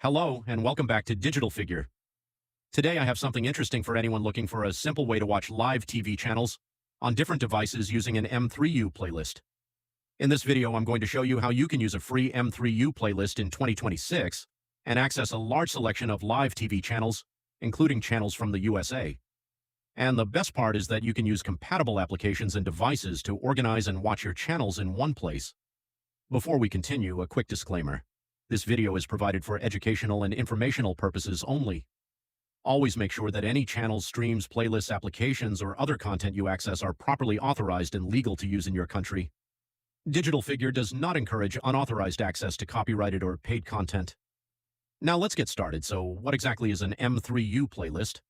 Hello, and welcome back to Digital Figure. Today I have something interesting for anyone looking for a simple way to watch live TV channels on different devices using an M3U playlist. In this video, I'm going to show you how you can use a free M3U playlist in 2026 and access a large selection of live TV channels, including channels from the USA. And the best part is that you can use compatible applications and devices to organize and watch your channels in one place. Before we continue, a quick disclaimer. This video is provided for educational and informational purposes only. Always make sure that any channels, streams, playlists, applications, or other content you access are properly authorized and legal to use in your country. Digital Figure does not encourage unauthorized access to copyrighted or paid content. Now let's get started. So what exactly is an M3U playlist?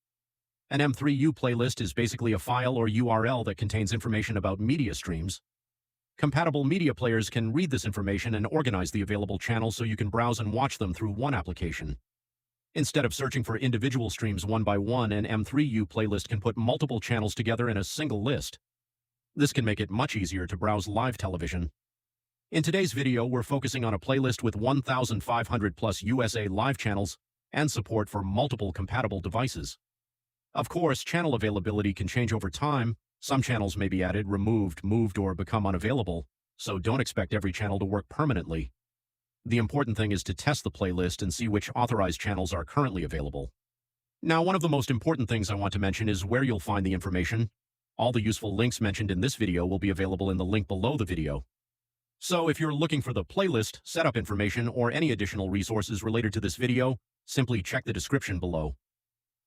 An M3U playlist is basically a file or URL that contains information about media streams. Compatible media players can read this information and organize the available channels so you can browse and watch them through one application. Instead of searching for individual streams one by one, an M3U playlist can put multiple channels together in a single list. This can make it much easier to browse live television. In today's video, we're focusing on a playlist with 1,500 plus USA live channels and support for multiple compatible devices. Of course, channel availability can change over time. Some channels may be added, removed, moved, or become unavailable, so don't expect every channel to work permanently. The important thing is to test the playlist and see which authorized channels are currently available. Now, one of the most important things I want to mention is where you'll find the information. All the useful links mentioned in this video will be available in the link below the video. So if you're looking for the playlist, setup information, or any additional resources related to this video, simply check the description below.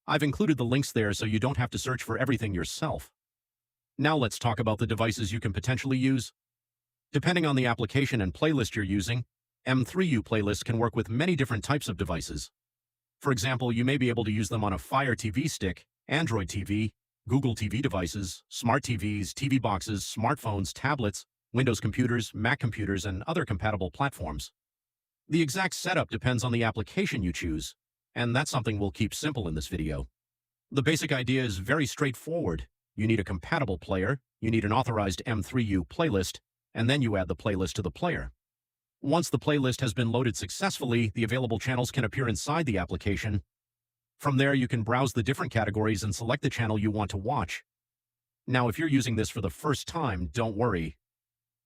I've included the links there so you don't have to search for everything yourself. Now let's talk about the devices you can potentially use. Depending on the application and playlist you're using, M3U playlists can work with many different types of devices. For example, you may be able to use them on a Fire TV stick, Android TV, Google TV devices, Smart TVs, TV boxes, smartphones, tablets, Windows computers, Mac computers, and other compatible platforms. The exact setup depends on the application you choose, and that's something we'll keep simple in this video. The basic idea is very straightforward. You need a compatible player, you need an authorized M3U playlist, and then you add the playlist to the player. Once the playlist has been loaded successfully, the available channels can appear inside the application. From there, you can browse the different categories and select the channel you want to watch. Now, if you're using this for the first time, don't worry.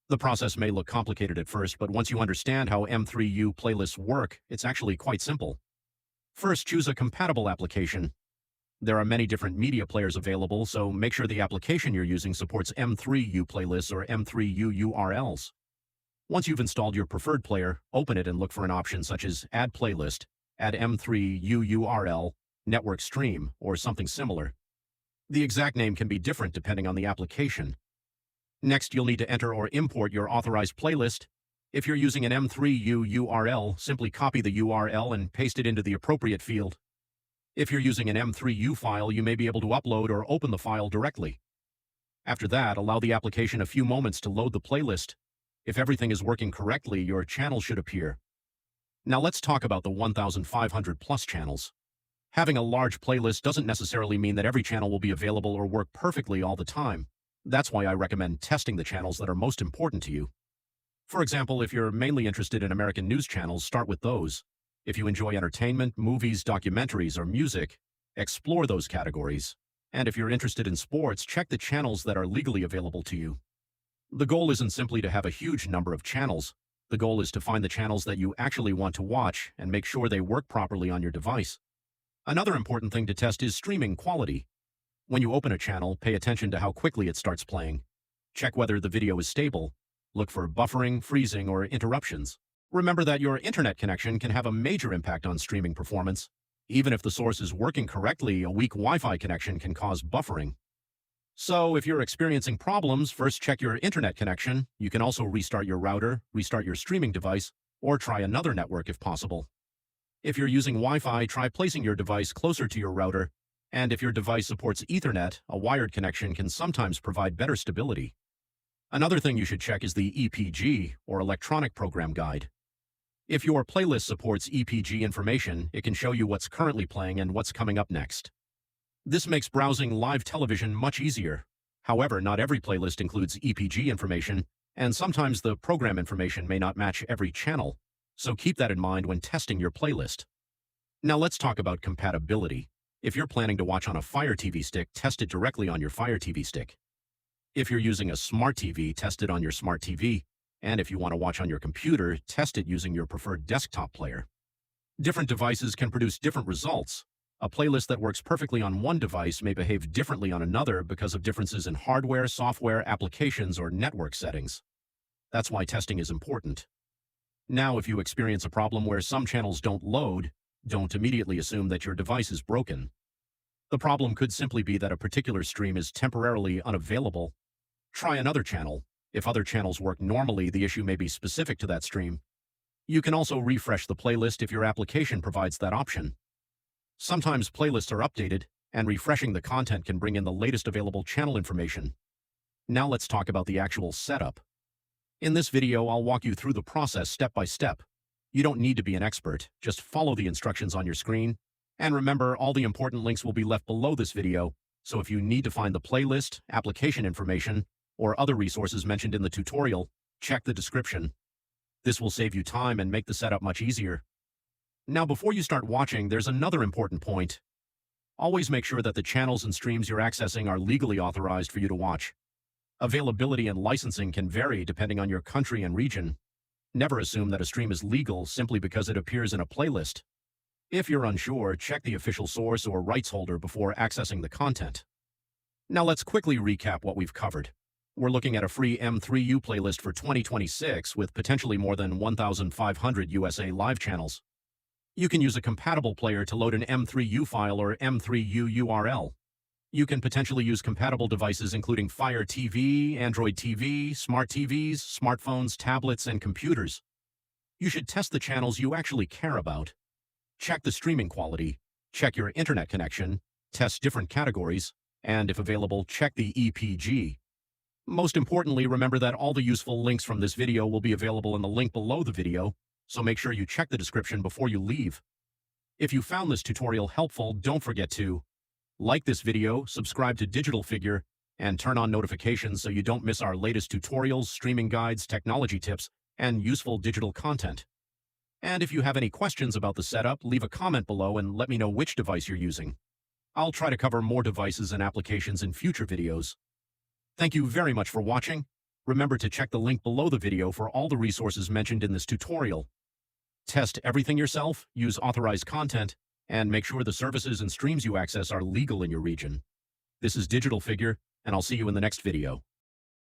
The process may look complicated at first, but once you understand how M3U playlists work, it's actually quite simple. First, choose a compatible application. There are many different media players available, so make sure the application you're using supports M3U playlists or M3U URLs. Once you've installed your preferred player, open it and look for an option such as Add Playlist, Add M3U URL, Network Stream, or something similar. The exact name can be different depending on the application. Next, you'll need to enter or import your authorized playlist. If you're using an M3U URL, simply copy the URL and paste it into the appropriate field. If you're using an M3U file, you may be able to upload or open the file directly. After that, allow the application a few moments to load the playlist. If everything is working correctly, your channel should appear. Now let's talk about the 1,500 plus channels. Having a large playlist doesn't necessarily mean that every channel will be available or work perfectly all the time. That's why I recommend testing the channels that are most important to you. For example, if you're mainly interested in American news channels, start with those. If you enjoy entertainment, movies, documentaries, or music, explore those categories. And if you're interested in sports, check the channels that are legally available to you. The goal isn't simply to have a huge number of channels. The goal is to find the channels that you actually want to watch and make sure they work properly on your device. Another important thing to test is streaming quality. When you open a channel, pay attention to how quickly it starts playing. Check whether the video is stable. Look for buffering, freezing, or interruptions. Remember that your internet connection can have a major impact on streaming performance. Even if the source is working correctly, a weak Wi-Fi connection can cause buffering. So if you're experiencing problems, first check your internet connection. You can also restart your router, restart your streaming device, or try another network if possible. If you're using Wi-Fi, try placing your device closer to your router. And if your device supports Ethernet, a wired connection can sometimes provide better stability. Another thing you should check is the EPG, or Electronic Program Guide. If your playlist supports EPG information, it can show you what's currently playing and what's coming up next. This makes browsing live television much easier. However, not every playlist includes EPG information, and sometimes the program information may not match every channel, so keep that in mind when testing your playlist. Now let's talk about compatibility. If you're planning to watch on a Fire TV stick, test it directly on your Fire TV stick. If you're using a Smart TV, test it on your Smart TV. And if you want to watch on your computer, test it using your preferred desktop player. Different devices can produce different results. A playlist that works perfectly on one device may behave differently on another because of differences in hardware, software, applications, or network settings. That's why testing is important. Now, if you experience a problem where some channels don't load, don't immediately assume that your device is broken. The problem could simply be that a particular stream is temporarily unavailable. Try another channel. If other channels work normally, the issue may be specific to that stream. You can also refresh the playlist if your application provides that option. Sometimes playlists are updated, and refreshing the content can bring in the latest available channel information. Now let's talk about the actual setup. In this video, I'll walk you through the process step by step. You don't need to be an expert, just follow the instructions on your screen. And remember, all the important links will be left below this video, so if you need to find the playlist, application information, or other resources mentioned in the tutorial, check the description. This will save you time and make the setup much easier. Now, before you start watching, there's another important point. Always make sure that the channels and streams you're accessing are legally authorized for you to watch. Availability and licensing can vary depending on your country and region. Never assume that a stream is legal simply because it appears in a playlist. If you're unsure, check the official source or rights holder before accessing the content. Now let's quickly recap what we've covered. We're looking at a free M3U playlist for 2026 with potentially more than 1,500 USA live channels. You can use a compatible player to load an M3U file or M3U URL. You can potentially use compatible devices including Fire TV, Android TV, Smart TVs, smartphones, tablets, and computers. You should test the channels you actually care about. Check the streaming quality, check your internet connection, test different categories, and if available, check the EPG. Most importantly, remember that all the useful links from this video will be available in the link below the video, so make sure you check the description before you leave. If you found this tutorial helpful, don't forget to like this video, subscribe to Digital Figure, and turn on notifications so you don't miss our latest tutorials, streaming guides, technology tips, and useful digital content. And if you have any questions about the setup, leave a comment below and let me know which device you're using. I'll try to cover more devices and applications in future videos. Thank you very much for watching. Remember to check the link below the video for all the resources mentioned in this tutorial. Test everything yourself, use authorized content, and make sure the services and streams you access are legal in your region. This is Digital Figure, and I'll see you in the next video.